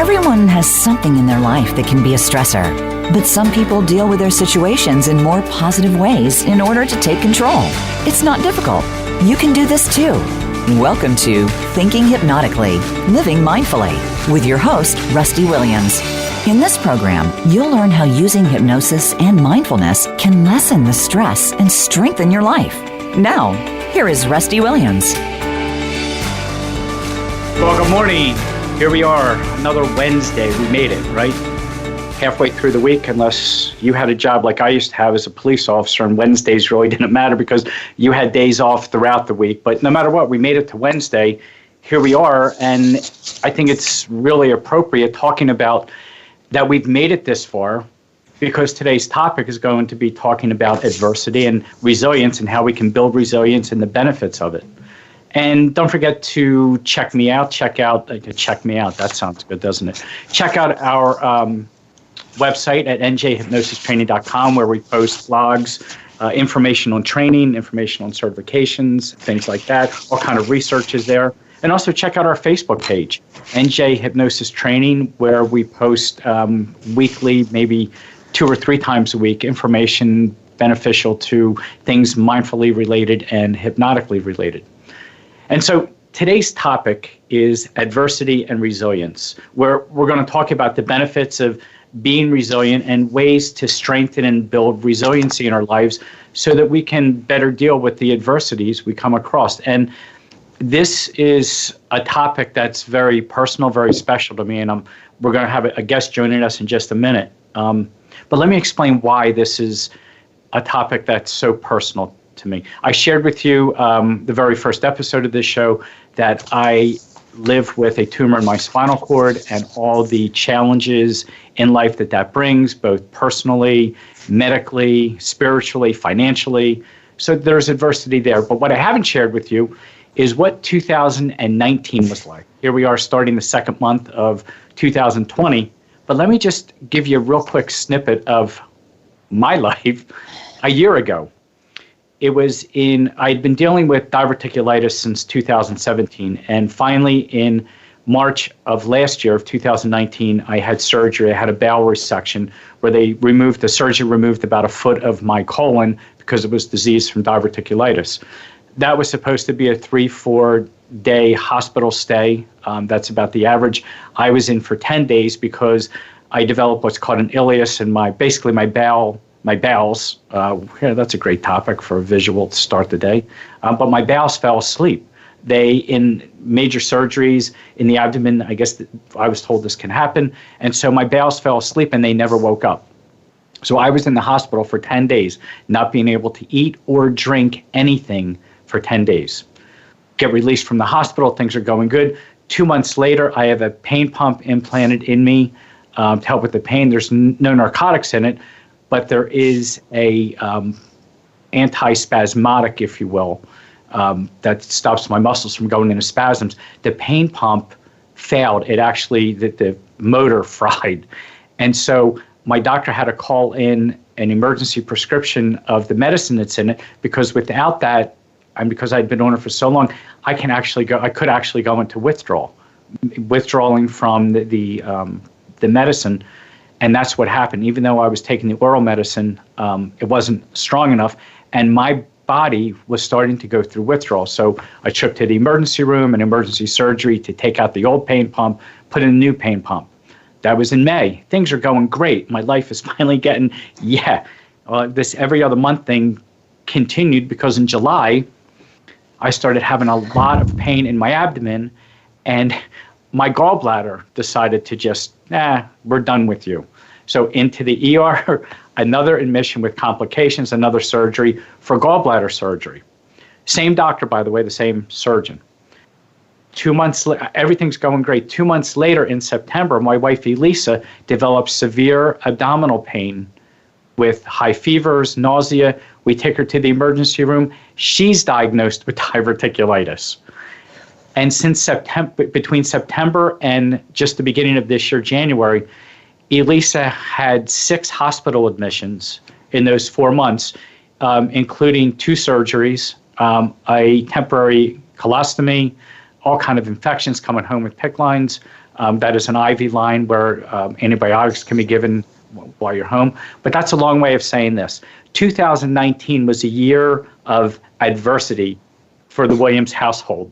Everyone has something in their life that can be a stressor, but some people deal with their situations in more positive ways in order to take control. It's not difficult. You can do this too. Welcome to Thinking Hypnotically, Living Mindfully, with your host, Rusty Williams. In this program, you'll learn how using hypnosis and mindfulness can lessen the stress and strengthen your life. Now, here is Rusty Williams. Well, good morning. Here we are, another Wednesday. We made it, right? Halfway through the week, unless you had a job like I used to have as a police officer, and Wednesdays really didn't matter because you had days off throughout the week. But no matter what, we made it to Wednesday. Here we are, and I think it's really appropriate talking about that we've made it this far, because today's topic is going to be talking about adversity and resilience and how we can build resilience and the benefits of it. And don't forget to check me out. Check me out. That sounds good, doesn't it? Check out our website at njhypnosistraining.com, where we post blogs, information on training, information on certifications, things like that. All kind of research is there. And also check out our Facebook page, NJ Hypnosis Training, where we post weekly, maybe 2 or 3 times a week, information beneficial to things mindfully related and hypnotically related. And so today's topic is adversity and resilience, where we're going to talk about the benefits of being resilient and ways to strengthen and build resiliency in our lives so that we can better deal with the adversities we come across. And this is a topic that's very personal, very special to me, and we're going to have a guest joining us in just a minute. But let me explain why this is a topic that's so personal to me. I shared with you the very first episode of this show that I live with a tumor in my spinal cord and all the challenges in life that brings, both personally, medically, spiritually, financially. So there's adversity there. But what I haven't shared with you is what 2019 was like. Here we are starting the second month of 2020. But let me just give you a real quick snippet of my life a year ago. I'd been dealing with diverticulitis since 2017, and finally in March of last year, of 2019, I had surgery. I had a bowel resection where the surgeon removed about 1 foot of my colon because it was diseased from diverticulitis. That was supposed to be a 3-4 day hospital stay. That's about the average. I was in for 10 days because I developed what's called an ileus in my bowels. That's a great topic for a visual to start the day. But my bowels fell asleep. In major surgeries in the abdomen, I guess I was told this can happen. And so my bowels fell asleep and they never woke up. So I was in the hospital for 10 days, not being able to eat or drink anything for 10 days. Get released from the hospital, things are going good. 2 months later, I have a pain pump implanted in me to help with the pain. There's no narcotics in it, but there is a antispasmodic, if you will, that stops my muscles from going into spasms. The pain pump failed. The motor fried. And so my doctor had to call in an emergency prescription of the medicine that's in it, because without that, and because I'd been on it for so long, I could actually go into withdrawing from the medicine. And that's what happened. Even though I was taking the oral medicine, it wasn't strong enough, and my body was starting to go through withdrawal. So I took to the emergency room and emergency surgery to take out the old pain pump, put in a new pain pump. That was in May. Things are going great. My life is finally getting, this every other month thing continued, because in July, I started having a lot of pain in my abdomen, and my gallbladder decided to just, we're done with you. So into the ER, another admission with complications, another surgery for gallbladder surgery. Same doctor, by the way, the same surgeon. 2 months later, everything's going great. 2 months later, in September, my wife Elisa developed severe abdominal pain with high fevers, nausea. We take her to the emergency room. She's diagnosed with diverticulitis. And since between September and just the beginning of this year, January, Elisa had 6 hospital admissions in those 4 months, including 2 surgeries, a temporary colostomy, all kind of infections, coming home with PICC lines. That is an IV line where antibiotics can be given while you're home. But that's a long way of saying this. 2019 was a year of adversity for the Williams household.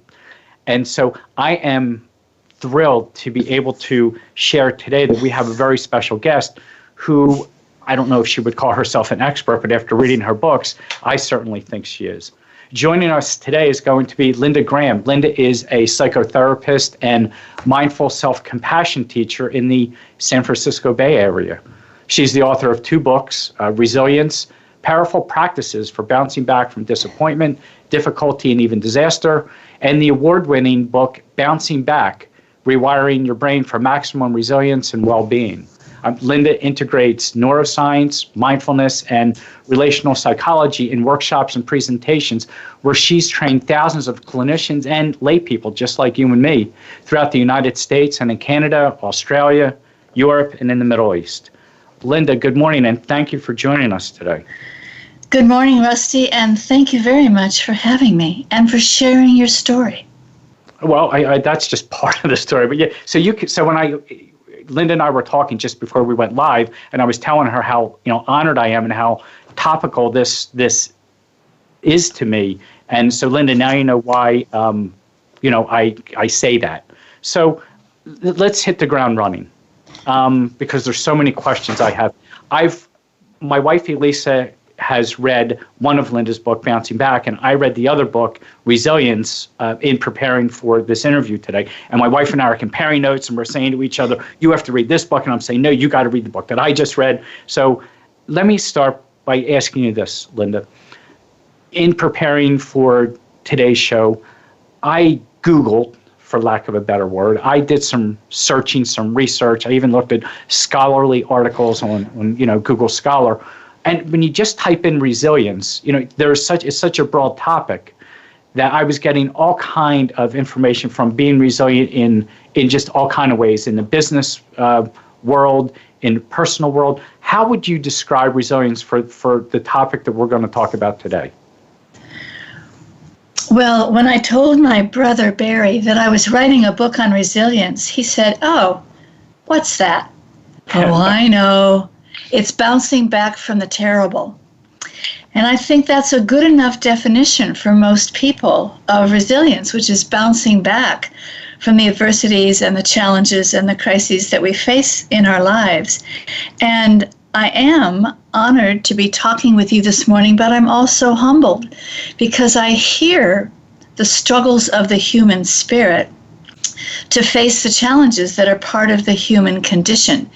And so I am thrilled to be able to share today that we have a very special guest who, I don't know if she would call herself an expert, but after reading her books, I certainly think she is. Joining us today is going to be Linda Graham. Linda is a psychotherapist and mindful self-compassion teacher in the San Francisco Bay Area. She's the author of 2 books, Resilience, Powerful Practices for Bouncing Back from Disappointment, Difficulty, and Even Disaster, and the award-winning book, Bouncing Back, Rewiring Your Brain for Maximum Resilience and Well-Being. Linda integrates neuroscience, mindfulness, and relational psychology in workshops and presentations where she's trained thousands of clinicians and lay people just like you and me throughout the United States and in Canada, Australia, Europe, and in the Middle East. Linda, good morning, and thank you for joining us today. Good morning, Rusty, and thank you very much for having me and for sharing your story. Well, that's just part of the story, but yeah. So when Linda and I were talking just before we went live, and I was telling her how honored I am and how topical this is to me. And so, Linda, now you know why I say that. So let's hit the ground running because there's so many questions I have. My wife Elisa has read one of Linda's book, Bouncing Back, and I read the other book, Resilience, in preparing for this interview today. And my wife and I are comparing notes, and we're saying to each other, you have to read this book, and I'm saying, no, you got to read the book that I just read. So let me start by asking you this, Linda. In preparing for today's show, I Googled, for lack of a better word. I did some searching, some research. I even looked at scholarly articles on Google Scholar. And when you just type in resilience, it's such a broad topic that I was getting all kind of information from being resilient in just all kind of ways, in the business world, in the personal world. How would you describe resilience for the topic that we're going to talk about today? Well, when I told my brother Barry that I was writing a book on resilience, he said, "Oh, what's that?" "Oh, I know. It's bouncing back from the terrible." And I think that's a good enough definition for most people of resilience, which is bouncing back from the adversities and the challenges and the crises that we face in our lives. And I am honored to be talking with you this morning, but I'm also humbled because I hear the struggles of the human spirit to face the challenges that are part of the human condition.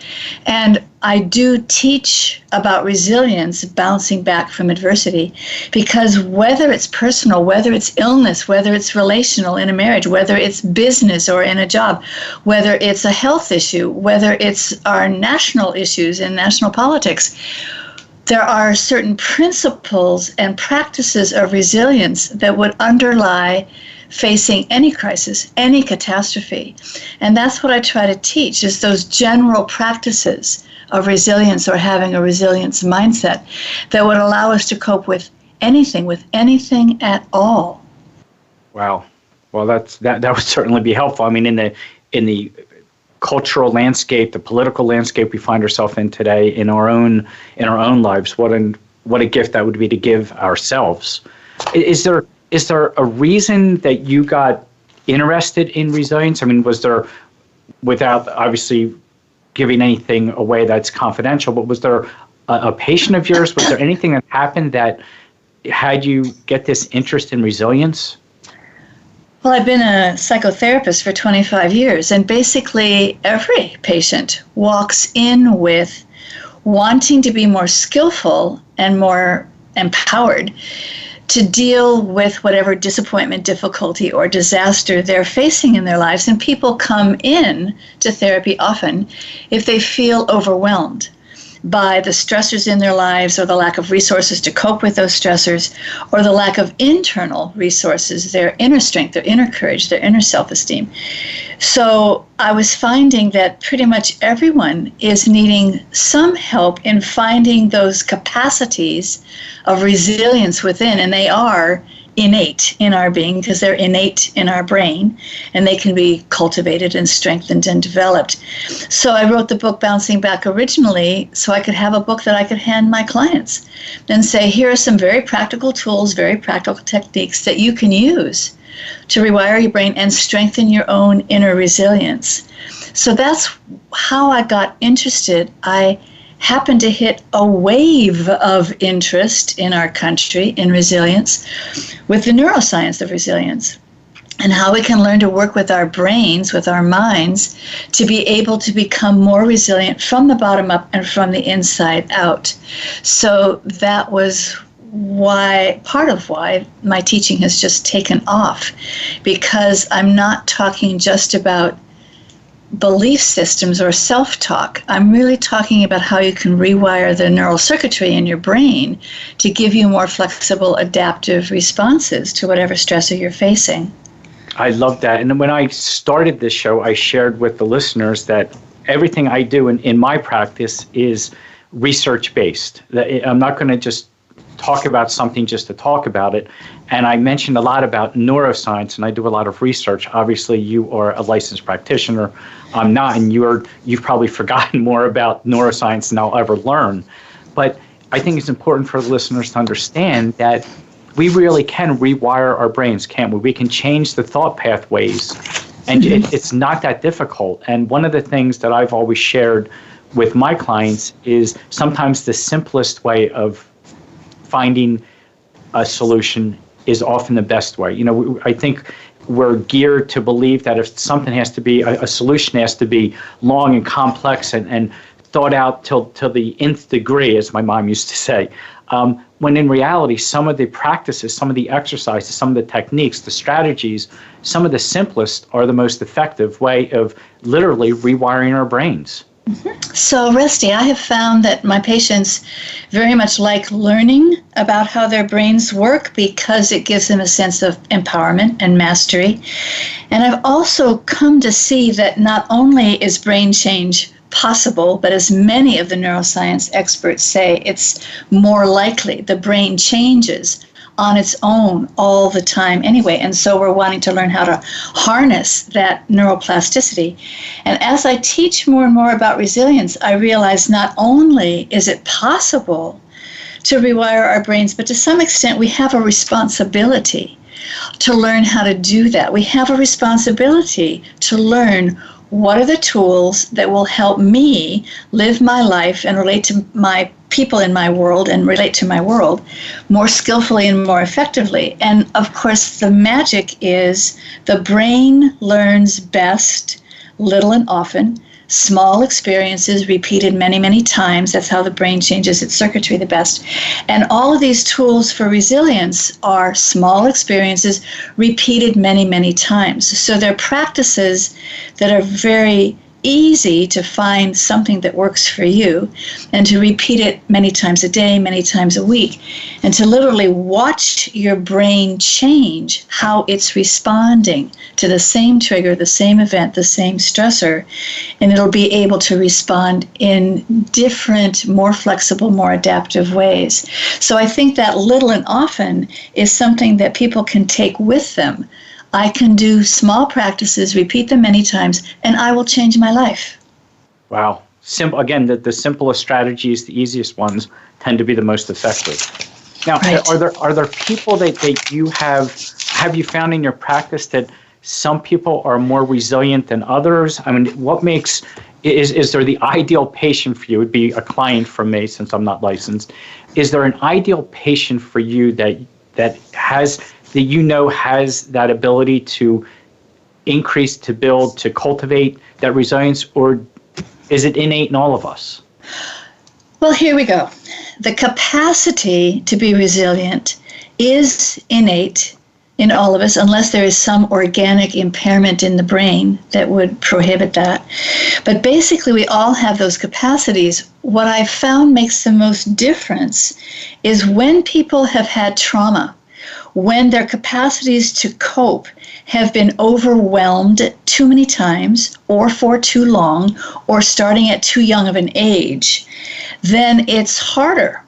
And I do teach about resilience, bouncing back from adversity, because whether it's personal, whether it's illness, whether it's relational in a marriage, whether it's business or in a job, whether it's a health issue, whether it's our national issues in national politics, there are certain principles and practices of resilience that would underlie facing any crisis, any catastrophe. And that's what I try to teach, is those general practices of resilience or having a resilience mindset that would allow us to cope with anything at all. Wow. Well, that would certainly be helpful. I mean, in the cultural landscape, the political landscape we find ourselves in today, in our own lives, what a gift that would be to give ourselves. Is there a reason that you got interested in resilience? I mean, was there, without obviously giving anything away that's confidential, but was there a patient of yours? Was there anything that happened that had you get this interest in resilience? Well, I've been a psychotherapist for 25 years, and basically every patient walks in with wanting to be more skillful and more empowered to deal with whatever disappointment, difficulty, or disaster they're facing in their lives. And people come in to therapy often if they feel overwhelmed by the stressors in their lives, or the lack of resources to cope with those stressors, or the lack of internal resources, their inner strength, their inner courage, their inner self-esteem. So I was finding that pretty much everyone is needing some help in finding those capacities of resilience within, and they are innate in our being because they're innate in our brain, and they can be cultivated and strengthened and developed. So I wrote the book Bouncing Back originally so I could have a book that I could hand my clients and say, here are some very practical tools, very practical techniques that you can use to rewire your brain and strengthen your own inner resilience. So that's how I got interested. I happened to hit a wave of interest in our country in resilience with the neuroscience of resilience and how we can learn to work with our brains, with our minds, to be able to become more resilient from the bottom up and from the inside out. So that was part of why my teaching has just taken off, because I'm not talking just about belief systems or self-talk. I'm really talking about how you can rewire the neural circuitry in your brain to give you more flexible, adaptive responses to whatever stressor you're facing. I love that. And when I started this show, I shared with the listeners that everything I do in my practice is research-based. I'm not going to just talk about something just to talk about it. And I mentioned a lot about neuroscience, and I do a lot of research. Obviously, you are a licensed practitioner. I'm not, and you've probably forgotten more about neuroscience than I'll ever learn. But I think it's important for the listeners to understand that we really can rewire our brains, can't we? We can change the thought pathways, and it's not that difficult. And one of the things that I've always shared with my clients is sometimes the simplest way of finding a solution is often the best way. You know, I think we're geared to believe that if something has to be, a solution has to be long and complex and thought out till the nth degree, as my mom used to say. When in reality, some of the practices, some of the exercises, some of the techniques, the strategies, some of the simplest are the most effective way of literally rewiring our brains. So, Rusty, I have found that my patients very much like learning about how their brains work because it gives them a sense of empowerment and mastery. And I've also come to see that not only is brain change possible, but as many of the neuroscience experts say, it's more likely the brain changes on its own all the time anyway. And so we're wanting to learn how to harness that neuroplasticity. And as I teach more and more about resilience, I realize not only is it possible to rewire our brains, but to some extent we have a responsibility to learn how to do that. We have a responsibility to learn what are the tools that will help me live my life and relate to my people in my world and relate to my world more skillfully and more effectively. And of course, the magic is the brain learns best little and often. Small experiences repeated many, many times. That's how the brain changes its circuitry the best. And all of these tools for resilience are small experiences repeated many, many times. So they're practices that are very easy to find something that works for you and to repeat it many times a day, many times a week, and to literally watch your brain change how it's responding to the same trigger, the same event, the same stressor, and it'll be able to respond in different, more flexible, more adaptive ways. So I think that little and often is something that people can take with them. I can do small practices, repeat them many times, and I will change my life. Wow. Again, the simplest strategies, the easiest ones, tend to be the most effective. Now, right. Are there people that you have you found in your practice that some people are more resilient than others? I mean, what makes, is there the ideal patient for you? It would be a client from me since I'm not licensed. Is there an ideal patient for you that has that ability to increase, to build, to cultivate that resilience, or is it innate in all of us? Well, here we go. The capacity to be resilient is innate in all of us, unless there is some organic impairment in the brain that would prohibit that. But basically, we all have those capacities. What I've found makes the most difference is when people have had trauma, when their capacities to cope have been overwhelmed too many times or for too long or starting at too young of an age, then it's harder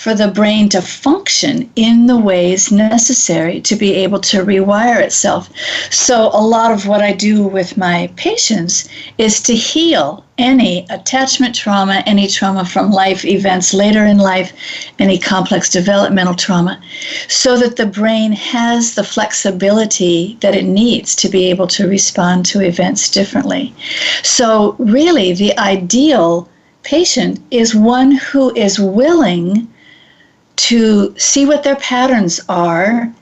for the brain to function in the ways necessary to be able to rewire itself. So a lot of what I do with my patients is to heal any attachment trauma, any trauma from life events later in life, any complex developmental trauma, so that the brain has the flexibility that it needs to be able to respond to events differently. So really, the ideal patient is one who is willing to see what their patterns are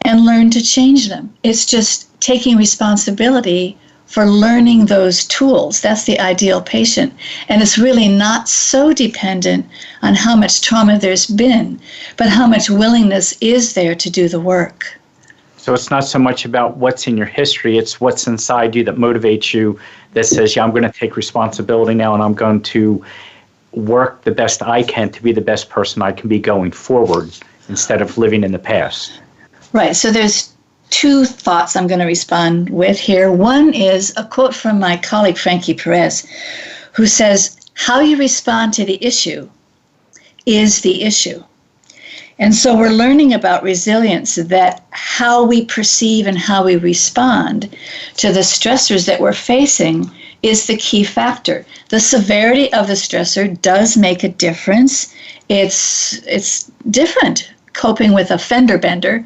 and learn to change them. It's just taking responsibility for learning those tools. That's the ideal patient. And it's really not so dependent on how much trauma there's been, but how much willingness is there to do the work. So it's not so much about what's in your history, it's what's inside you that motivates you, that says, yeah, I'm going to take responsibility now and I'm going to work the best I can to be the best person I can be going forward instead of living in the past. Right. So there's two thoughts I'm going to respond with here. One is a quote from my colleague, Frankie Perez, who says, how you respond to the issue is the issue. And so we're learning about resilience, that how we perceive and how we respond to the stressors that we're facing is the key factor. The severity of the stressor does make a difference. It's different coping with a fender bender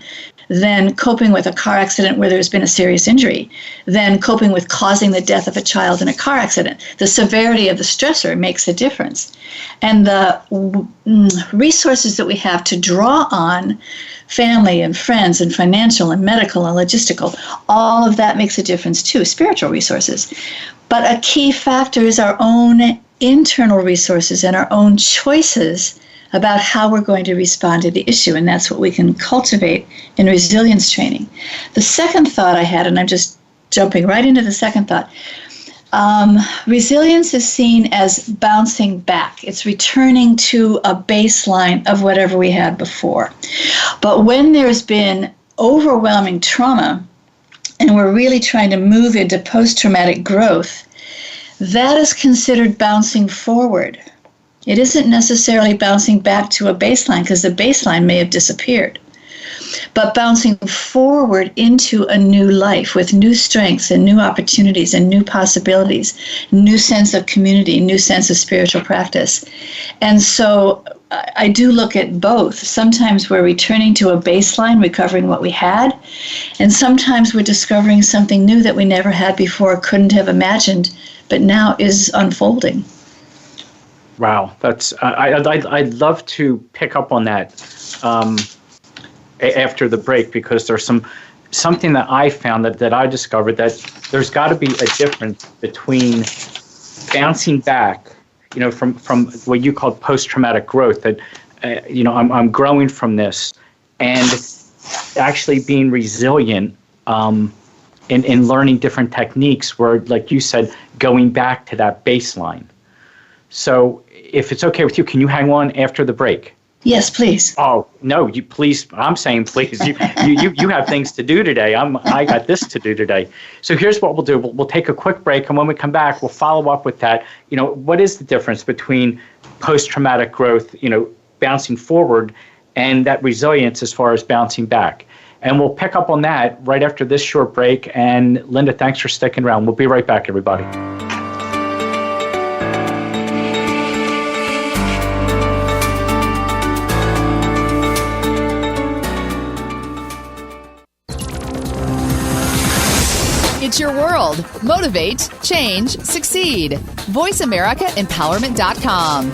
than coping with a car accident where there's been a serious injury, than coping with causing the death of a child in a car accident. The severity of the stressor makes a difference. And the resources that we have to draw on, family and friends and financial and medical and logistical, all of that makes a difference too, spiritual resources. But a key factor is our own internal resources and our own choices about how we're going to respond to the issue, and that's what we can cultivate in resilience training. The second thought I had, and I'm just jumping right into the second thought, resilience is seen as bouncing back. It's returning to a baseline of whatever we had before. But when there's been overwhelming trauma, and we're really trying to move into post-traumatic growth, that is considered bouncing forward. It isn't necessarily bouncing back to a baseline, because the baseline may have disappeared, but bouncing forward into a new life with new strengths and new opportunities and new possibilities, new sense of community, new sense of spiritual practice. And so I do look at both. Sometimes we're returning to a baseline, recovering what we had, and sometimes we're discovering something new that we never had before, couldn't have imagined, but now is unfolding. Wow, that's I'd love to pick up on that after the break, because there's something that I found that I discovered, that there's got to be a difference between bouncing back, from what you called post-traumatic growth, that I'm growing from this, and actually being resilient in learning different techniques, where, like you said, going back to that baseline. So if it's okay with you, can you hang on after the break? Yes, please. Oh, no, you please. I'm saying please. You have things to do today. I got this to do today. So here's what we'll do. We'll take a quick break, and when we come back, we'll follow up with that. What is the difference between post-traumatic growth, bouncing forward, and that resilience as far as bouncing back? And we'll pick up on that right after this short break. And Linda, thanks for sticking around. We'll be right back, everybody. It's your world. Motivate, change, succeed. VoiceAmericaEmpowerment.com.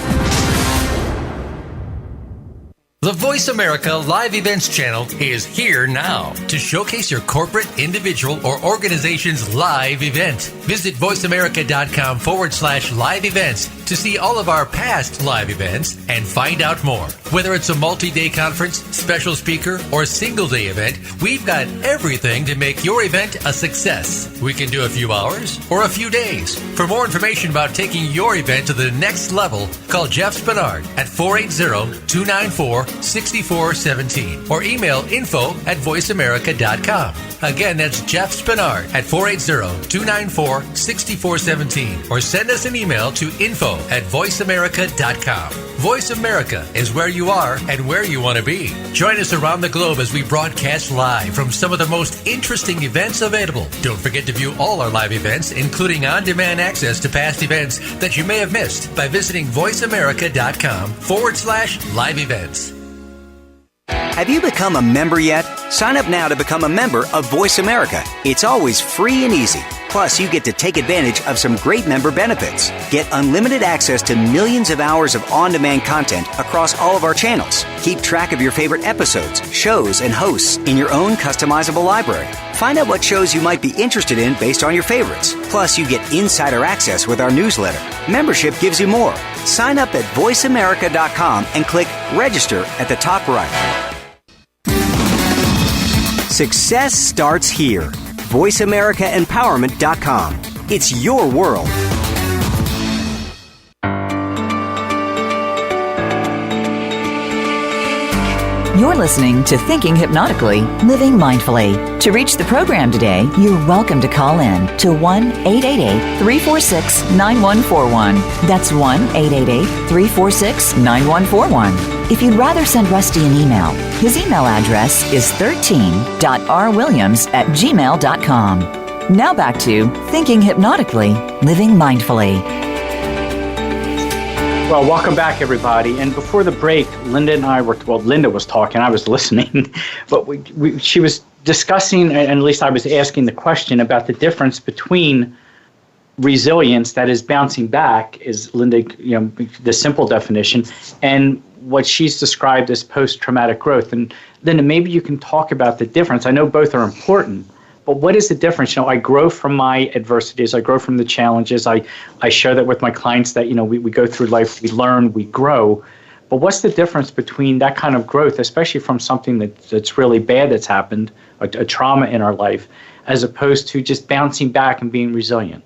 The Voice America Live Events channel is here now to showcase your corporate, individual, or organization's live event. Visit voiceamerica.com/live events to see all of our past live events and find out more. Whether it's a multi-day conference, special speaker, or single-day event, we've got everything to make your event a success. We can do a few hours or a few days. For more information about taking your event to the next level, call Jeff Spinard at 480-294-6417 or email info@voiceamerica.com. Again, that's Jeff Spinard at 480-294-6417 or send us an email to info at VoiceAmerica.com. Voice America is where you are and where you want to be. Join us around the globe as we broadcast live from some of the most interesting events available. Don't forget to view all our live events, including on-demand access to past events that you may have missed by visiting VoiceAmerica.com/live events. Have you become a member yet? Sign up now to become a member of Voice America. It's always free and easy. Plus, you get to take advantage of some great member benefits. Get unlimited access to millions of hours of on-demand content across all of our channels. Keep track of your favorite episodes, shows, and hosts in your own customizable library. Find out what shows you might be interested in based on your favorites. Plus, you get insider access with our newsletter. Membership gives you more. Sign up at voiceamerica.com and click Register at the top right. Success starts here. VoiceAmericaEmpowerment.com. It's your world. You're listening to Thinking Hypnotically, Living Mindfully. To reach the program today, you're welcome to call in to 1-888-346-9141. That's 1-888-346-9141. If you'd rather send Rusty an email, his email address is 13.rwilliams@gmail.com. Now back to Thinking Hypnotically, Living Mindfully. Well, welcome back, everybody. And before the break, Linda and I were, Linda was talking, I was listening, but she was discussing, and at least I was asking the question about the difference between resilience, that is bouncing back, is Linda, the simple definition, and what she's described as post-traumatic growth. And Linda, maybe you can talk about the difference. I know both are important, but what is the difference? I grow from my adversities. I grow from the challenges. I share that with my clients that, we go through life, we learn, we grow. But what's the difference between that kind of growth, especially from something that's really bad that's happened, a trauma in our life, as opposed to just bouncing back and being resilient?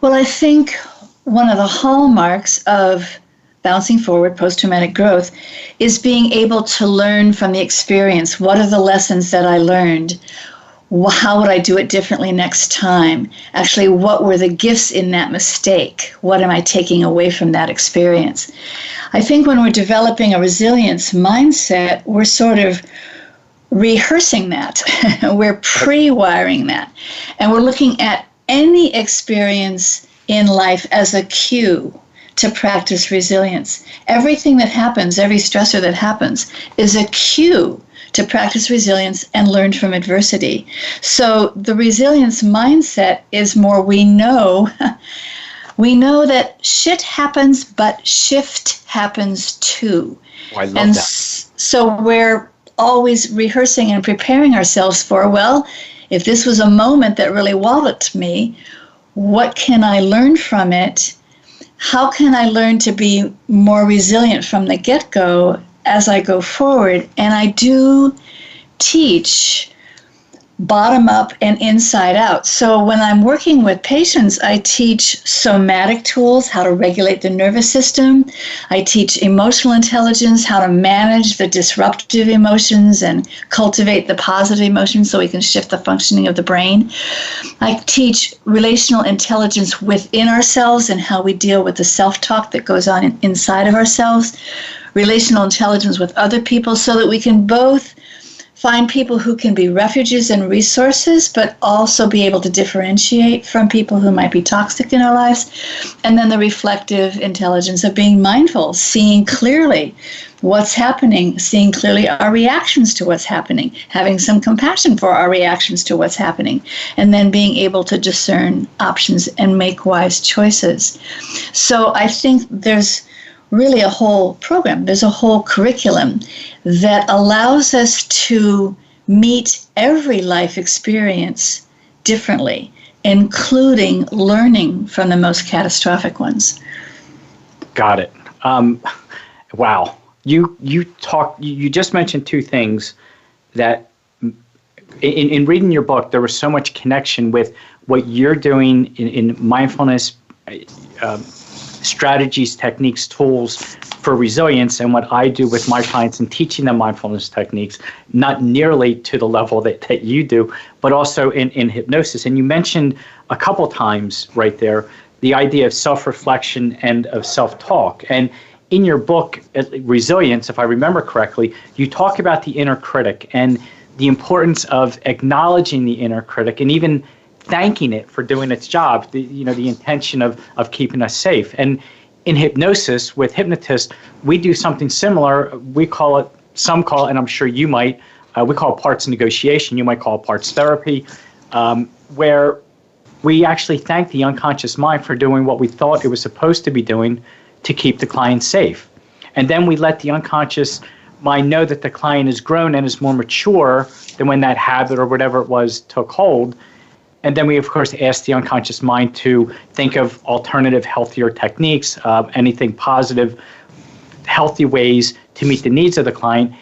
Well, I think one of the hallmarks of bouncing forward, post-traumatic growth, is being able to learn from the experience. What are the lessons that I learned? How would I do it differently next time? Actually, what were the gifts in that mistake? What am I taking away from that experience? I think when we're developing a resilience mindset, we're sort of rehearsing that. We're pre-wiring that. And we're looking at any experience in life as a cue to practice resilience. Everything that happens, every stressor that happens, is a cue to practice resilience and learn from adversity. So the resilience mindset is more, we know that shit happens, but shift happens too. Oh, I love that. So we're always rehearsing and preparing ourselves for, well, if this was a moment that really walloped me, what can I learn from it? How can I learn to be more resilient from the get-go as I go forward? And I do teach bottom up and inside out. So when I'm working with patients, I teach somatic tools, how to regulate the nervous system. I teach emotional intelligence, how to manage the disruptive emotions and cultivate the positive emotions so we can shift the functioning of the brain. I teach relational intelligence within ourselves and how we deal with the self-talk that goes on inside of ourselves. Relational intelligence with other people so that we can both find people who can be refuges and resources, but also be able to differentiate from people who might be toxic in our lives. And then the reflective intelligence of being mindful, seeing clearly what's happening, seeing clearly our reactions to what's happening, having some compassion for our reactions to what's happening, and then being able to discern options and make wise choices. So I think there's really a whole program, there's a whole curriculum that allows us to meet every life experience differently, including learning from the most catastrophic ones. Got it. Wow. You just mentioned two things that in reading your book, there was so much connection with what you're doing in mindfulness, strategies, techniques, tools for resilience, and what I do with my clients in teaching them mindfulness techniques, not nearly to the level that you do, but also in hypnosis. And you mentioned a couple times right there the idea of self-reflection and of self-talk. And in your book, Resilience, if I remember correctly, you talk about the inner critic and the importance of acknowledging the inner critic and even thanking it for doing its job, the intention of keeping us safe. And in hypnosis, with Hypnotist, we do something similar. Some call it, and I'm sure you might, we call it parts negotiation. You might call it parts therapy, where we actually thank the unconscious mind for doing what we thought it was supposed to be doing to keep the client safe. And then we let the unconscious mind know that the client is grown and is more mature than when that habit or whatever it was took hold. And then we, of course, ask the unconscious mind to think of alternative, healthier techniques, anything positive, healthy ways to meet the needs of the client.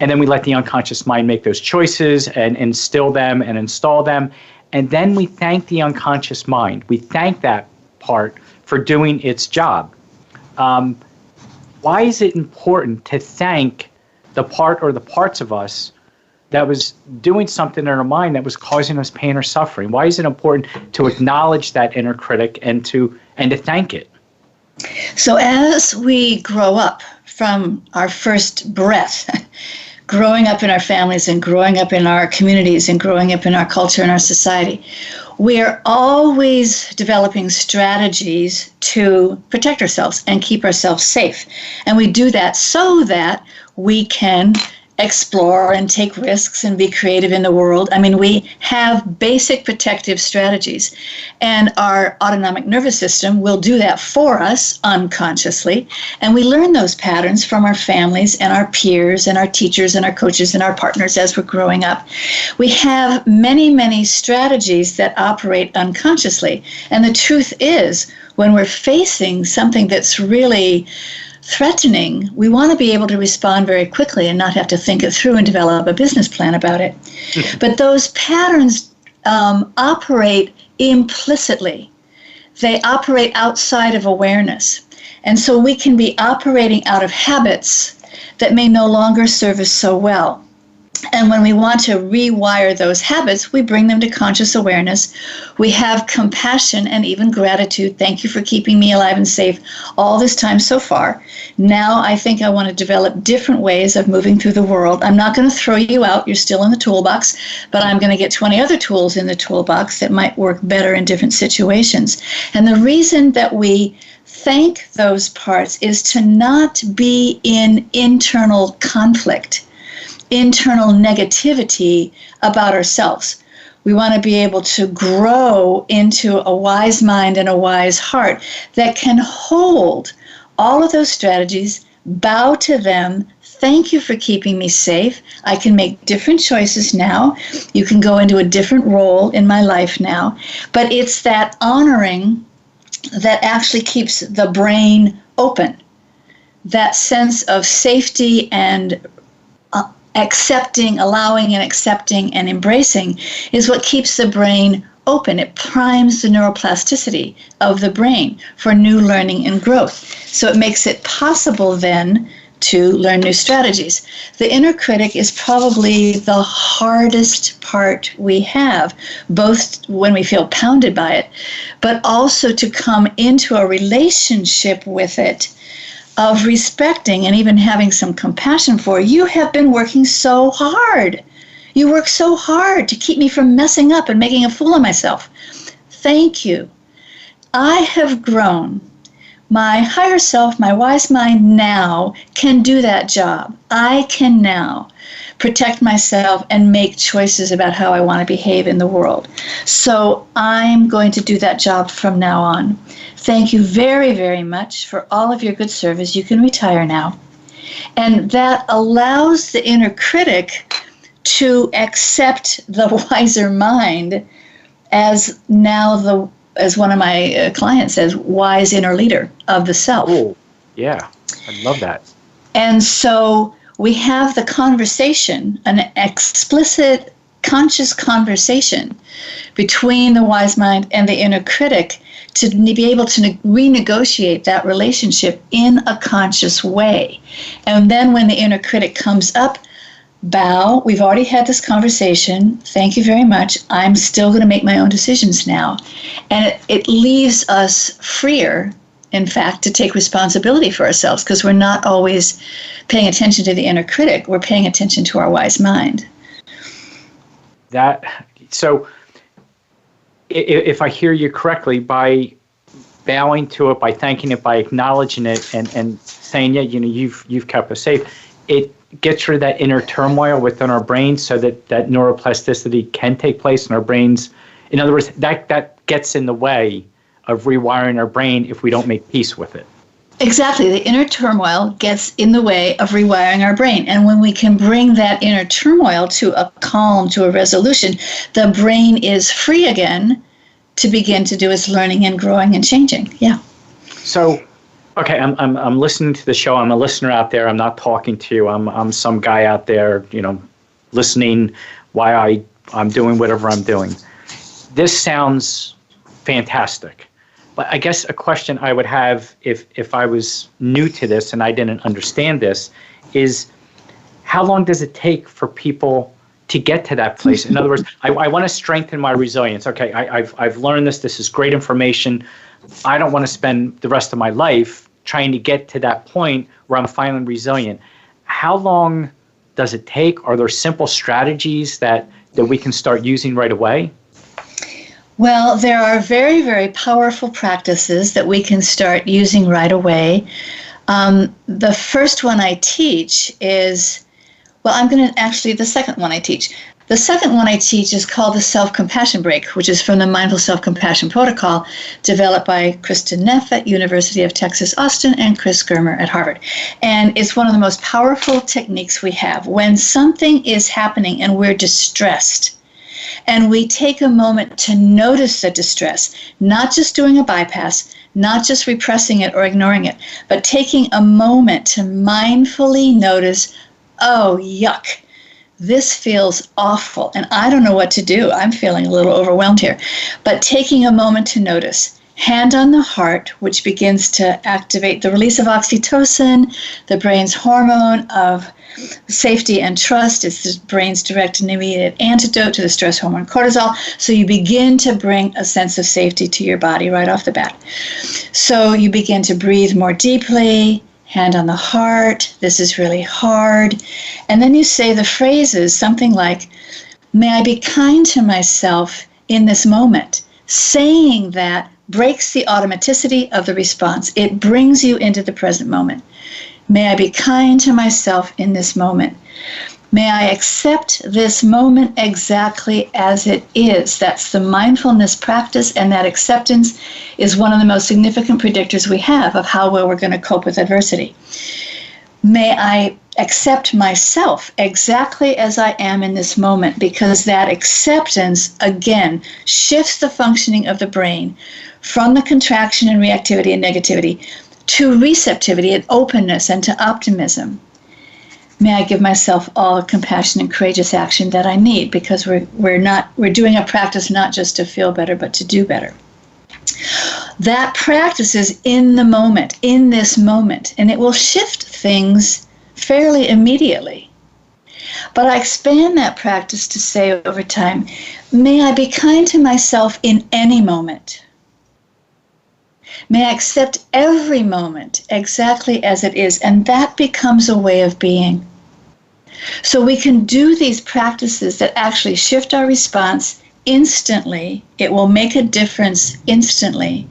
And then we let the unconscious mind make those choices and instill them and install them. And then we thank the unconscious mind. We thank that part for doing its job. Why is it important to thank the part or the parts of us that was doing something in our mind that was causing us pain or suffering? Why is it important to acknowledge that inner critic and to thank it? So as we grow up from our first breath, growing up in our families and growing up in our communities and growing up in our culture and our society, we're always developing strategies to protect ourselves and keep ourselves safe. And we do that so that we can explore and take risks and be creative in the world. I mean, we have basic protective strategies, and our autonomic nervous system will do that for us unconsciously. And we learn those patterns from our families and our peers and our teachers and our coaches and our partners as we're growing up. We have many, many strategies that operate unconsciously. And the truth is, when we're facing something that's really threatening, we want to be able to respond very quickly and not have to think it through and develop a business plan about it. But those patterns operate implicitly. They operate outside of awareness. And so we can be operating out of habits that may no longer serve us so well. And when we want to rewire those habits, we bring them to conscious awareness. We have compassion and even gratitude. Thank you for keeping me alive and safe all this time so far. Now I think I want to develop different ways of moving through the world. I'm not going to throw you out. You're still in the toolbox, but I'm going to get 20 other tools in the toolbox that might work better in different situations. And the reason that we thank those parts is to not be in internal conflict, internal negativity about ourselves. We want to be able to grow into a wise mind and a wise heart that can hold all of those strategies, bow to them. Thank you for keeping me safe. I can make different choices now. You can go into a different role in my life now. But it's that honoring that actually keeps the brain open. That sense of safety and accepting, allowing and accepting and embracing is what keeps the brain open. It primes the neuroplasticity of the brain for new learning and growth. So it makes it possible then to learn new strategies. The inner critic is probably the hardest part we have, both when we feel pounded by it, but also to come into a relationship with it of respecting and even having some compassion for. You have been working so hard. You work so hard to keep me from messing up and making a fool of myself. Thank you. I have grown. My higher self, my wise mind now can do that job. I can now protect myself and make choices about how I want to behave in the world. So I'm going to do that job from now on. Thank you very, very much for all of your good service. You can retire now. And that allows the inner critic to accept the wiser mind as now as one of my clients says, wise inner leader of the self. Oh, yeah. I love that. And so we have the conversation, an explicit, conscious conversation between the wise mind and the inner critic to be able to renegotiate that relationship in a conscious way. And then when the inner critic comes up, bow. We've already had this conversation. Thank you very much. I'm still going to make my own decisions now. And it leaves us freer, in fact, to take responsibility for ourselves, because we're not always paying attention to the inner critic. We're paying attention to our wise mind. So if I hear you correctly, by bowing to it, by thanking it, by acknowledging it, and saying, yeah, you've kept us safe, it gets rid of that inner turmoil within our brains, so that neuroplasticity can take place in our brains. In other words, that gets in the way of rewiring our brain if we don't make peace with it. Exactly. The inner turmoil gets in the way of rewiring our brain. And when we can bring that inner turmoil to a calm, to a resolution, the brain is free again to begin to do its learning and growing and changing. Yeah. So, okay, I'm listening to the show. I'm a listener out there. I'm not talking to you. I'm some guy out there, listening while I'm doing whatever I'm doing. This sounds fantastic. But I guess a question I would have if I was new to this and I didn't understand this is, how long does it take for people to get to that place? In other words, I want to strengthen my resilience. Okay, I've learned this. This is great information. I don't want to spend the rest of my life trying to get to that point where I'm finally resilient. How long does it take? Are there simple strategies that we can start using right away? Well, there are very, very powerful practices that we can start using right away. The first one I teach is, the second one I teach. The second one I teach is called the Self-Compassion Break, which is from the Mindful Self-Compassion Protocol, developed by Kristen Neff at University of Texas, Austin, and Chris Germer at Harvard. And it's one of the most powerful techniques we have. When something is happening and we're distressed, and we take a moment to notice the distress, not just doing a bypass, not just repressing it or ignoring it, but taking a moment to mindfully notice, oh, yuck, this feels awful, and I don't know what to do. I'm feeling a little overwhelmed here. But taking a moment to notice, hand on the heart, which begins to activate the release of oxytocin, the brain's hormone of safety and trust. It's the brain's direct and immediate antidote to the stress hormone cortisol. So you begin to bring a sense of safety to your body right off the bat. So you begin to breathe more deeply, hand on the heart, this is really hard. And then you say the phrases, something like, may I be kind to myself in this moment. Saying that breaks the automaticity of the response. It brings you into the present moment. May I be kind to myself in this moment. May I accept this moment exactly as it is. That's the mindfulness practice, and that acceptance is one of the most significant predictors we have of how well we're going to cope with adversity. May I accept myself exactly as I am in this moment, because that acceptance, again, shifts the functioning of the brain from the contraction and reactivity and negativity to receptivity and openness and to optimism. May I give myself all the compassion and courageous action that I need, because we're doing a practice not just to feel better, but to do better. That practice is in the moment, in this moment, and it will shift things fairly immediately. But I expand that practice to say over time, may I be kind to myself in any moment. May I accept every moment exactly as it is, and that becomes a way of being. So we can do these practices that actually shift our response instantly. It will make a difference instantly.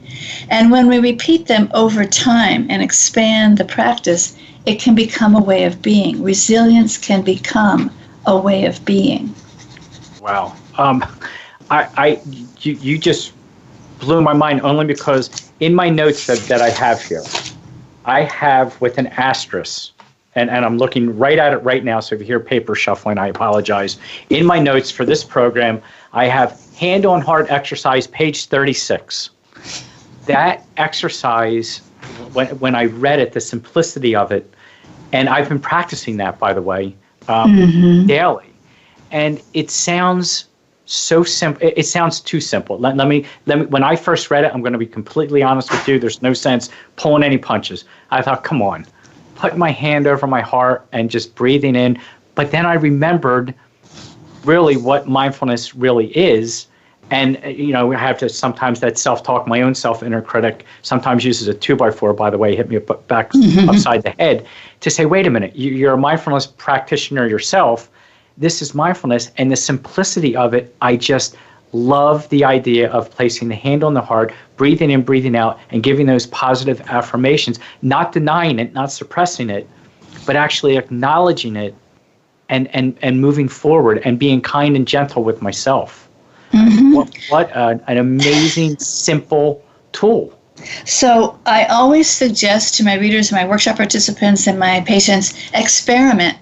And when we repeat them over time and expand the practice, it can become a way of being. Resilience can become a way of being. Wow. You just blew my mind, only because in my notes that I have here, I have with an asterisk, and I'm looking right at it right now, so if you hear paper shuffling, I apologize. In my notes for this program, I have hand on heart exercise, page 36. That exercise, when I read it, the simplicity of it, and I've been practicing that, by the way, daily. And it sounds so simple. It sounds too simple. Let me. When I first read it, I'm going to be completely honest with you. There's no sense pulling any punches. I thought, come on, put my hand over my heart and just breathing in, But then I remembered really what mindfulness really is. And, I have to sometimes that self-talk, my own self-inner critic, sometimes uses a 2x4, by the way, hit me back upside the head to say, wait a minute, you're a mindfulness practitioner yourself. This is mindfulness. And the simplicity of it, I just love the idea of placing the hand on the heart, breathing in, breathing out, and giving those positive affirmations, not denying it, not suppressing it, but actually acknowledging it and moving forward and being kind and gentle with myself. What an amazing, simple tool. So I always suggest to my readers, my workshop participants, and my patients, experiment.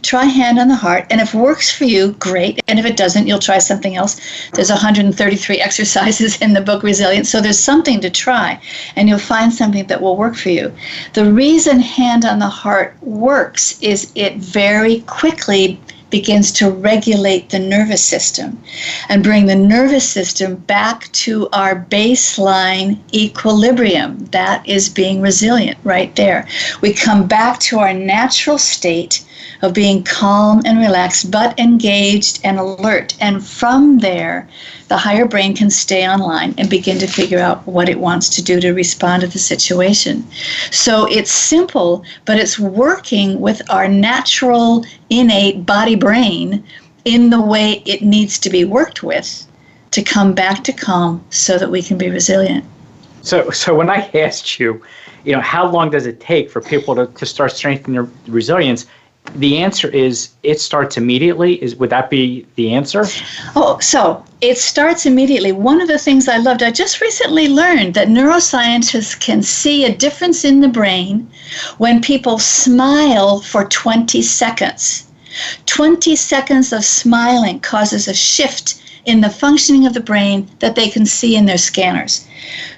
Try hand on the heart, and if it works for you, great. And if it doesn't, you'll try something else. There's 133 exercises in the book Resilience, so there's something to try, and you'll find something that will work for you. The reason hand on the heart works is it very quickly begins to regulate the nervous system and bring the nervous system back to our baseline equilibrium. That is being resilient right there. We come back to our natural state of being calm and relaxed, but engaged and alert. And from there, the higher brain can stay online and begin to figure out what it wants to do to respond to the situation. So it's simple, but it's working with our natural, innate body brain in the way it needs to be worked with to come back to calm so that we can be resilient. So when I asked you, how long does it take for people to start strengthening their resilience? The answer is it starts immediately. Would that be the answer? Oh, so it starts immediately. One of the things I loved, I just recently learned that neuroscientists can see a difference in the brain when people smile for 20 seconds. 20 seconds of smiling causes a shift in the functioning of the brain that they can see in their scanners.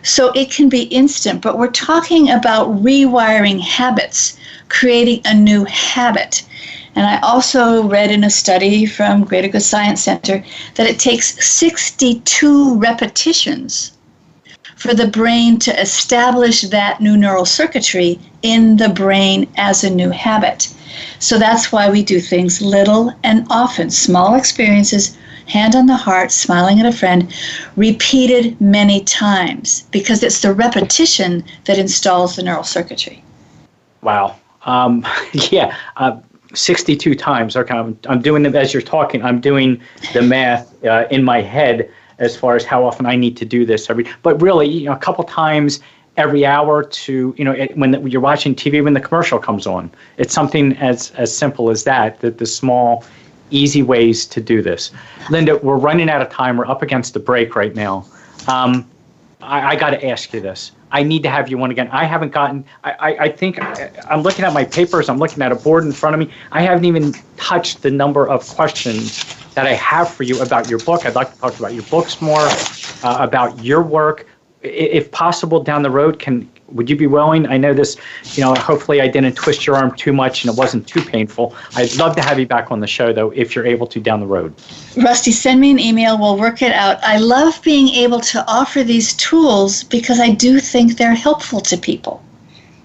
So it can be instant, but we're talking about rewiring habits, creating a new habit. And I also read in a study from Greater Good Science Center that it takes 62 repetitions for the brain to establish that new neural circuitry in the brain as a new habit. So that's why we do things little and often, small experiences, hand on the heart, smiling at a friend, repeated many times, because it's the repetition that installs the neural circuitry. Wow. 62 times. Okay, I'm doing it as you're talking. I'm doing the math in my head as far as how often I need to do this but really, a couple times every hour to, when you're watching TV, when the commercial comes on. It's something as simple as that the small, easy ways to do this. Linda, we're running out of time. We're up against the break right now. I got to ask you this. I need to have you on again. I haven't gotten, I think, I'm looking at my papers, I'm looking at a board in front of me. I haven't even touched the number of questions that I have for you about your book. I'd like to talk about your books more, about your work. If possible, down the road, would you be willing? I know this, hopefully I didn't twist your arm too much and it wasn't too painful. I'd love to have you back on the show, though, if you're able to down the road. Rusty, send me an email. We'll work it out. I love being able to offer these tools because I do think they're helpful to people.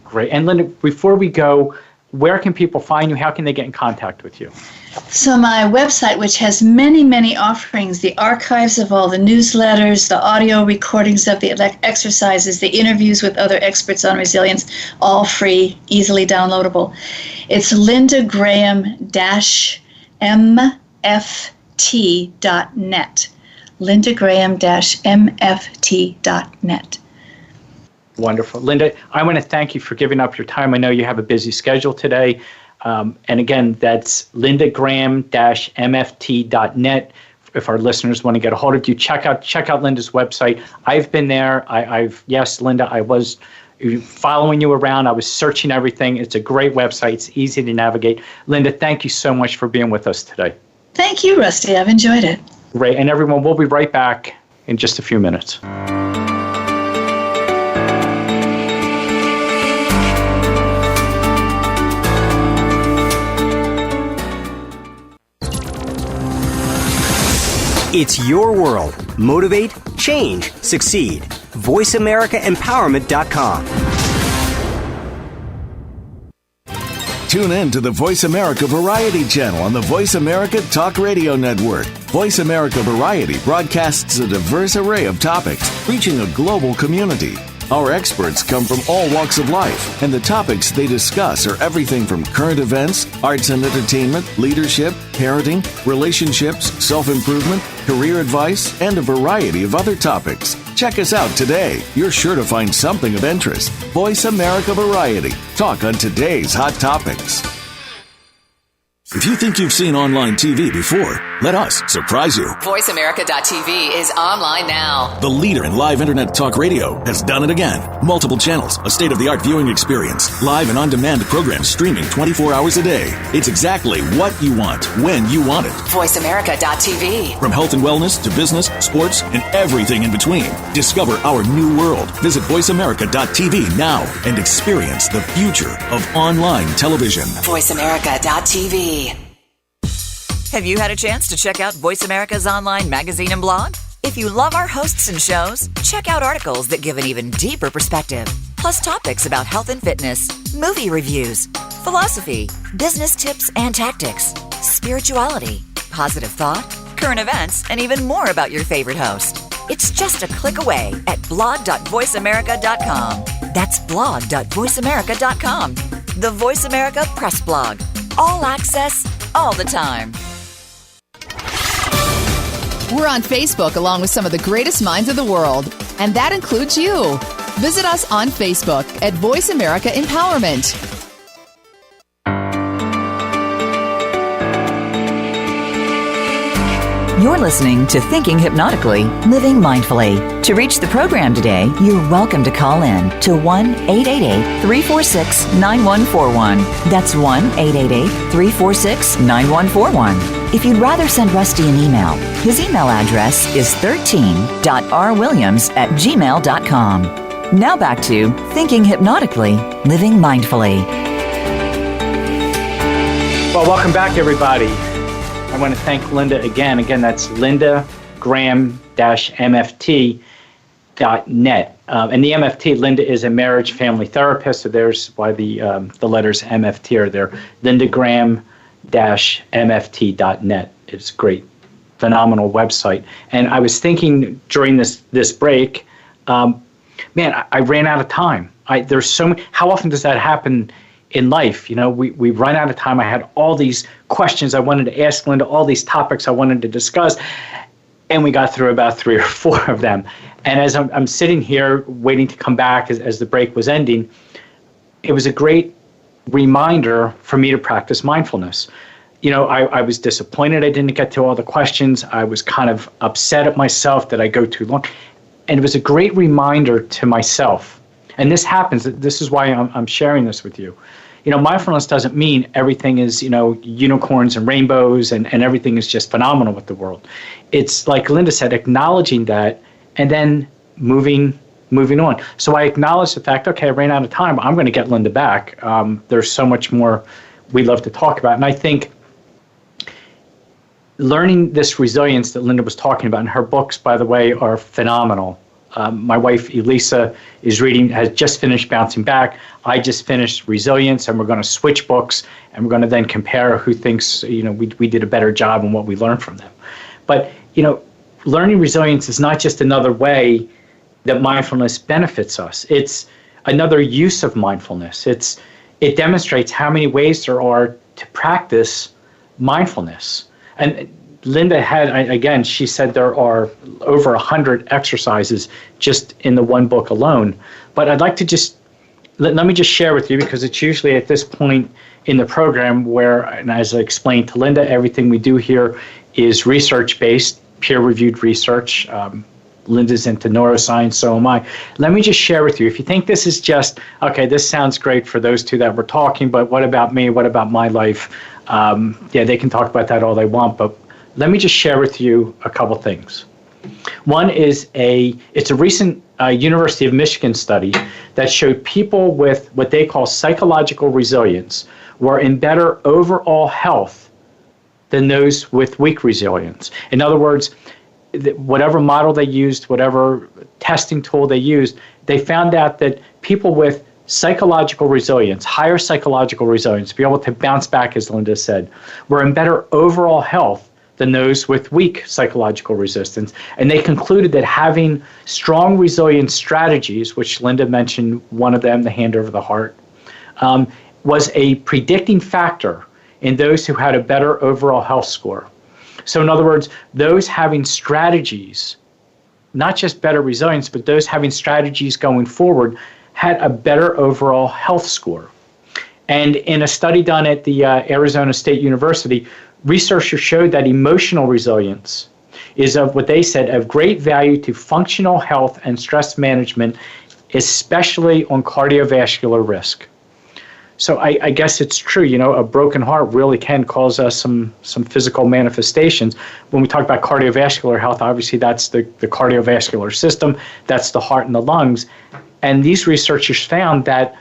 Great. And Linda, before we go, where can people find you? How can they get in contact with you? So my website, which has many, many offerings, the archives of all the newsletters, the audio recordings of the exercises, the interviews with other experts on resilience, all free, easily downloadable. It's lindagraham-mft.net. lindagraham-mft.net. Wonderful. Linda, I want to thank you for giving up your time. I know you have a busy schedule today. And again, that's lindagraham-mft.net. If our listeners want to get a hold of you, check out Linda's website. I've been there. Yes, Linda, I was following you around. I was searching everything. It's a great website. It's easy to navigate. Linda, thank you so much for being with us today. Thank you, Rusty. I've enjoyed it. Great. And everyone, we'll be right back in just a few minutes. It's your world. Motivate, change, succeed. VoiceAmericaEmpowerment.com. Tune in to the Voice America Variety channel on the Voice America Talk Radio Network. Voice America Variety broadcasts a diverse array of topics, reaching a global community. Our experts come from all walks of life, and the topics they discuss are everything from current events, arts and entertainment, leadership, parenting, relationships, self-improvement, career advice, and a variety of other topics. Check us out today. You're sure to find something of interest. Voice America Variety. Talk on today's hot topics. If you think you've seen online TV before, let us surprise you. VoiceAmerica.tv is online now. The leader in live internet talk radio has done it again. Multiple channels, a state-of-the-art viewing experience, live and on-demand programs streaming 24 hours a day. It's exactly what you want, when you want it. VoiceAmerica.tv. From health and wellness to business, sports, and everything in between. Discover our new world. Visit VoiceAmerica.tv now and experience the future of online television. VoiceAmerica.tv. Have you had a chance to check out Voice America's online magazine and blog? If you love our hosts and shows, check out articles that give an even deeper perspective, plus topics about health and fitness, movie reviews, philosophy, business tips and tactics, spirituality, positive thought, current events, and even more about your favorite host. It's just a click away at blog.voiceamerica.com. That's blog.voiceamerica.com. The Voice America Press Blog. All access, all the time. We're on Facebook along with some of the greatest minds of the world, and that includes you. Visit us on Facebook at Voice America Empowerment. You're listening to Thinking Hypnotically, Living Mindfully. To reach the program today, you're welcome to call in to 1-888-346-9141. That's 1-888-346-9141. If you'd rather send Rusty an email, his email address is 13.rwilliams@gmail.com. Now back to Thinking Hypnotically, Living Mindfully. Well, welcome back, everybody. I want to thank Linda again. Again, that's lindagraham-mft.net. And the MFT, Linda is a marriage family therapist, so there's why the letters MFT are there. lindagraham-mft.net. It's a great, phenomenal website. And I was thinking during this break, I ran out of time. There's so many. How often does that happen in life? You know, we run out of time. I had all these questions I wanted to ask Linda, all these topics I wanted to discuss, and we got through about 3 or 4 of them. And as I'm sitting here waiting to come back as the break was ending, it was a great reminder for me to practice mindfulness. You know, I was disappointed I didn't get to all the questions. I was kind of upset at myself that I go too long. And it was a great reminder to myself. And this happens. This is why I'm sharing this with you. You know, mindfulness doesn't mean everything is, unicorns and rainbows and everything is just phenomenal with the world. It's like Linda said, acknowledging that and then moving on. So I acknowledge the fact, okay, I ran out of time. I'm going to get Linda back. There's so much more we love to talk about. And I think learning this resilience that Linda was talking about, and her books, by the way, are phenomenal. My wife, Elisa, has just finished Bouncing Back. I just finished Resilience, and we're going to switch books, and we're going to then compare who thinks, we did a better job and what we learned from them. But, learning resilience is not just another way that mindfulness benefits us. It's another use of mindfulness. It demonstrates how many ways there are to practice mindfulness. And Linda she said there are over 100 exercises just in the one book alone. But I'd like to let me just share with you, because it's usually at this point in the program where, and as I explained to Linda, everything we do here is research-based, peer-reviewed research. Linda's into neuroscience, so am I. Let me just share with you, if you think this is just, okay, this sounds great for those two that were talking, but what about me? What about my life? They can talk about that all they want, but let me just share with you a couple things. One is it's a recent University of Michigan study that showed people with what they call psychological resilience were in better overall health than those with weak resilience. In other words, whatever model they used, whatever testing tool they used, they found out that people with psychological resilience, higher psychological resilience, be able to bounce back, as Linda said, were in better overall health than those with weak psychological resistance. And they concluded that having strong resilience strategies, which Linda mentioned, one of them, the hand over the heart, was a predicting factor in those who had a better overall health score. So in other words, those having strategies, not just better resilience, but those having strategies going forward had a better overall health score. And in a study done at the Arizona State University, researchers showed that emotional resilience is of what they said of great value to functional health and stress management, especially on cardiovascular risk. So I guess it's true, a broken heart really can cause us some physical manifestations. When we talk about cardiovascular health, obviously that's the cardiovascular system, that's the heart and the lungs. And these researchers found that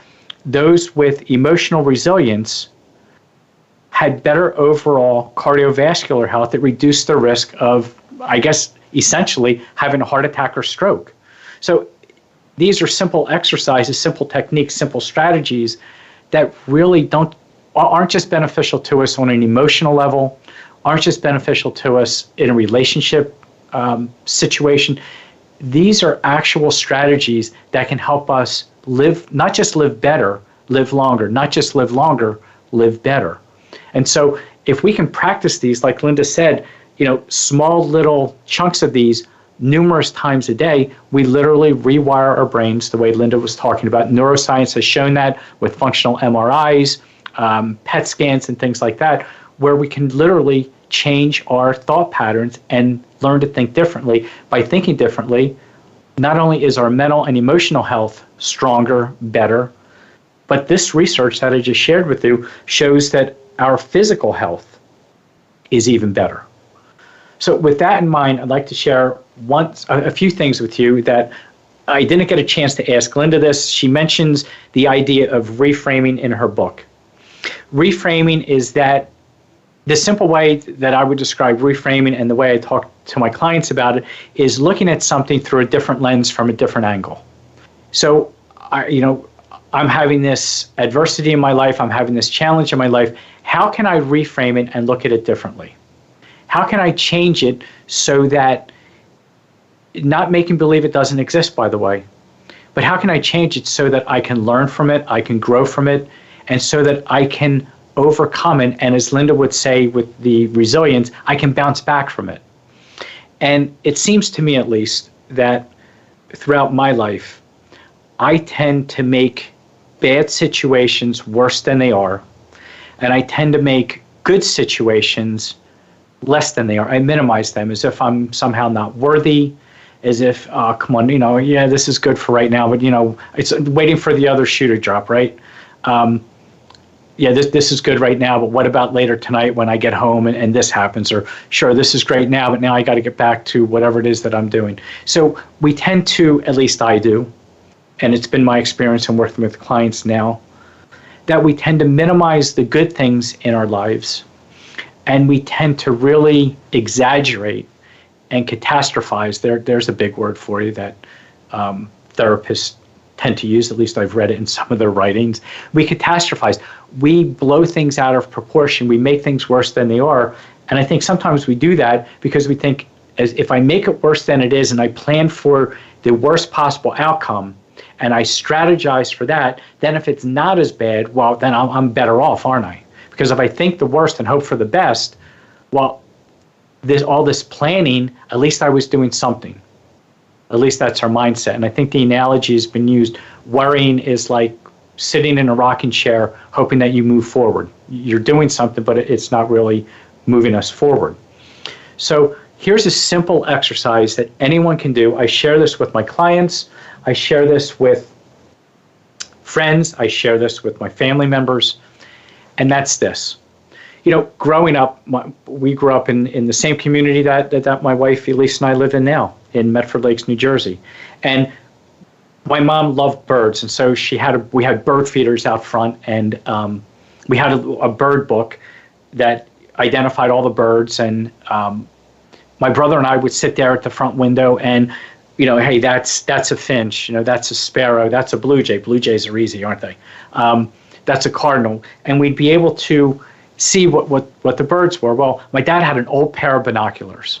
those with emotional resilience had better overall cardiovascular health. It reduced the risk of, I guess, essentially having a heart attack or stroke. So these are simple exercises, simple techniques, simple strategies that really aren't just beneficial to us on an emotional level, aren't just beneficial to us in a relationship situation. These are actual strategies that can help us live, not just live better, live longer, not just live longer, live better. And so if we can practice these, like Linda said, small little chunks of these numerous times a day, we literally rewire our brains the way Linda was talking about. Neuroscience has shown that with functional MRIs, PET scans, and things like that, where we can literally change our thought patterns and learn to think differently. By thinking differently, not only is our mental and emotional health stronger, better, but this research that I just shared with you shows that our physical health is even better. So with that in mind, I'd like to share a few things with you that I didn't get a chance to ask Linda this. She mentions the idea of reframing in her book. Reframing is that the simple way that I would describe reframing, and the way I talk to my clients about it, is looking at something through a different lens from a different angle. So, I'm having this adversity in my life, I'm having this challenge in my life. How can I reframe it and look at it differently? How can I change it so that, not making believe it doesn't exist, by the way, but how can I change it so that I can learn from it, I can grow from it, and so that I can overcome it, and as Linda would say with the resilience, I can bounce back from it. And it seems to me, at least, that throughout my life, I tend to make bad situations worse than they are, and I tend to make good situations less than they are. I minimize them as if I'm somehow not worthy, as if, come on, this is good for right now, but, it's waiting for the other shoe to drop, right? This is good right now, but what about later tonight when I get home and this happens? Or, sure, this is great now, but now I got to get back to whatever it is that I'm doing. So we tend to, at least I do, and it's been my experience in working with clients now, that we tend to minimize the good things in our lives, and we tend to really exaggerate and catastrophize. There's a big word for you that therapists tend to use, at least I've read it in some of their writings. We catastrophize. We blow things out of proportion. We make things worse than they are. And I think sometimes we do that because we think, as if I make it worse than it is and I plan for the worst possible outcome and I strategize for that, then if it's not as bad, well, then I'm better off, aren't I? Because if I think the worst and hope for the best, well, all this planning, at least I was doing something. At least that's our mindset. And I think the analogy has been used. Worrying is like sitting in a rocking chair, hoping that you move forward. You're doing something, but it's not really moving us forward. So here's a simple exercise that anyone can do. I share this with my clients. I share this with friends. I share this with my family members. And that's this. Growing up, we grew up in the same community that my wife Elise and I live in now, in Medford Lakes, New Jersey. And my mom loved birds, and so we had bird feeders out front, and we had a bird book that identified all the birds. And my brother and I would sit there at the front window, and hey, that's a finch, that's a sparrow, that's a blue jay. Blue jays are easy, aren't they? That's a cardinal. And we'd be able to see what the birds were. Well, my dad had an old pair of binoculars,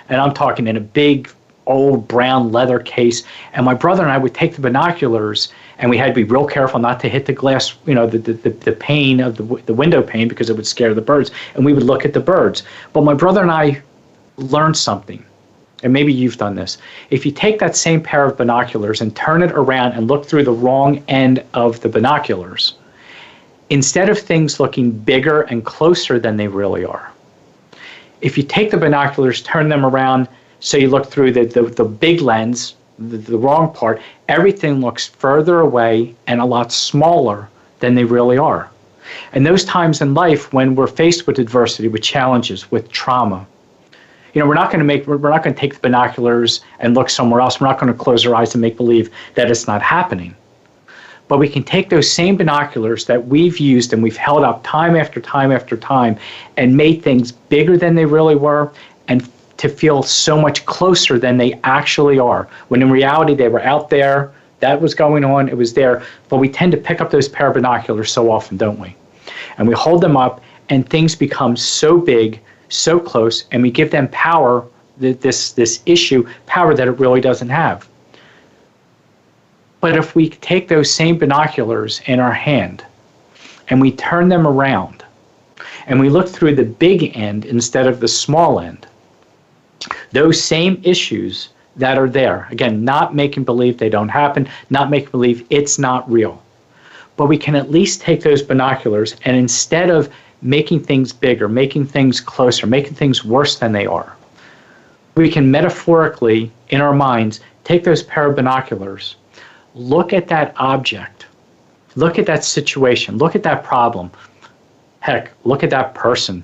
and I'm talking in a big old brown leather case. And my brother and I would take the binoculars, and we had to be real careful not to hit the glass, the pane of the window pane, because it would scare the birds. And we would look at the birds. But my brother and I learned something, and maybe you've done this. If you take that same pair of binoculars and turn it around and look through the wrong end of the binoculars, instead of things looking bigger and closer than they really are, if you take the binoculars, turn them around, so you look through the big lens, the wrong part, everything looks further away and a lot smaller than they really are. And those times in life when we're faced with adversity, with challenges, with trauma, we're not going to take the binoculars and look somewhere else. We're not going to close our eyes and make believe that it's not happening. But we can take those same binoculars that we've used and we've held up time after time after time and made things bigger than they really were, and to feel so much closer than they actually are. When in reality, they were out there, that was going on, it was there. But we tend to pick up those pair of binoculars so often, don't we? And we hold them up, and things become so big, so close, and we give them power, this issue, power that it really doesn't have. But if we take those same binoculars in our hand and we turn them around and we look through the big end instead of the small end, those same issues that are there, again, not making believe they don't happen, not making believe it's not real, but we can at least take those binoculars, and instead of making things bigger, making things closer, making things worse than they are, we can metaphorically, in our minds, take those pair of binoculars, look at that object, look at that situation, look at that problem. Heck, look at that person.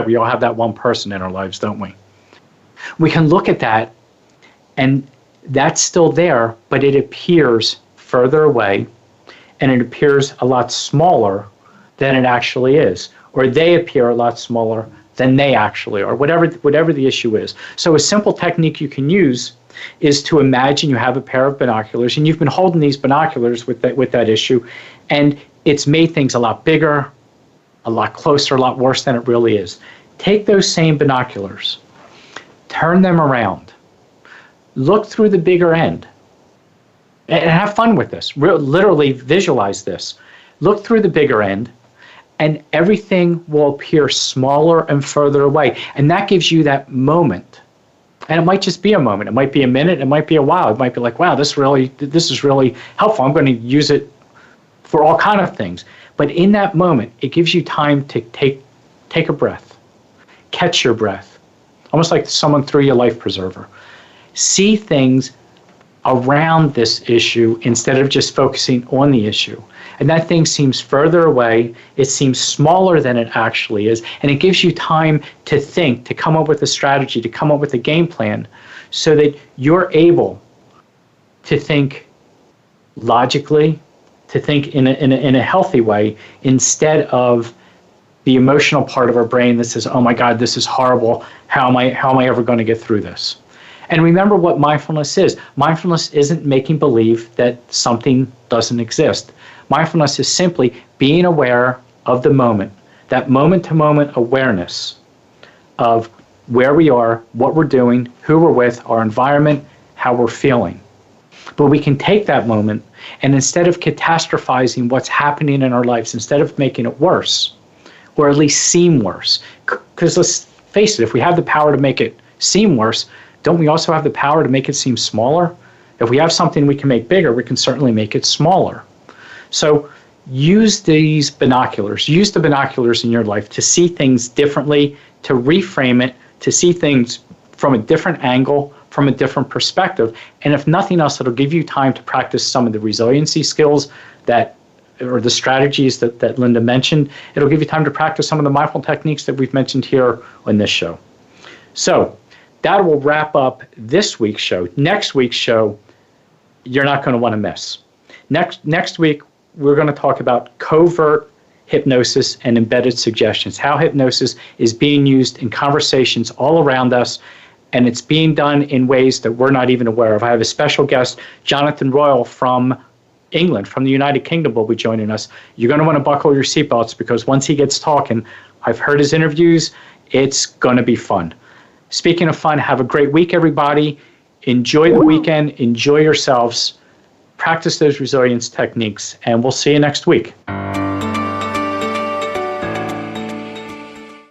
We all have that one person in our lives, don't we? We can look at that, and that's still there, but it appears further away, and it appears a lot smaller than it actually is, or they appear a lot smaller than they actually are, whatever the issue is. So a simple technique you can use is to imagine you have a pair of binoculars, and you've been holding these binoculars with that issue, and it's made things a lot bigger, a lot closer, a lot worse than it really is. Take those same binoculars, turn them around, look through the bigger end, and have fun with this. Literally visualize this. Look through the bigger end, and everything will appear smaller and further away. And that gives you that moment. And it might just be a moment. It might be a minute. It might be a while. It might be like, wow, this is really helpful. I'm going to use it for all kind of things. But in that moment, it gives you time to take a breath, catch your breath, almost like someone threw you a life preserver. See things around this issue instead of just focusing on the issue. And that thing seems further away, it seems smaller than it actually is, and it gives you time to think, to come up with a strategy, to come up with a game plan, so that you're able to think logically, to think in a healthy way, instead of the emotional part of our brain that says, oh my God, this is horrible, how am I ever going to get through this? And remember what mindfulness is. Mindfulness isn't making believe that something doesn't exist. Mindfulness is simply being aware of the moment, that moment-to-moment awareness of where we are, what we're doing, who we're with, our environment, how we're feeling. But we can take that moment, and instead of catastrophizing what's happening in our lives, instead of making it worse, or at least seem worse, because let's face it, if we have the power to make it seem worse, don't we also have the power to make it seem smaller? If we have something we can make bigger, we can certainly make it smaller. So use these binoculars. Use the binoculars in your life to see things differently, to reframe it, to see things from a different angle, from a different perspective. And if nothing else, it'll give you time to practice some of the resiliency skills or the strategies that Linda mentioned. It'll give you time to practice some of the mindful techniques that we've mentioned here on this show. So that will wrap up this week's show. Next week's show, you're not going to want to miss. Next week, we're going to talk about covert hypnosis and embedded suggestions, how hypnosis is being used in conversations all around us, and it's being done in ways that we're not even aware of. I have a special guest, Jonathan Royal from England, from the United Kingdom, will be joining us. You're going to want to buckle your seatbelts because once he gets talking, I've heard his interviews, it's going to be fun. Speaking of fun, have a great week, everybody. Enjoy the weekend. Enjoy yourselves. Practice those resilience techniques, and we'll see you next week.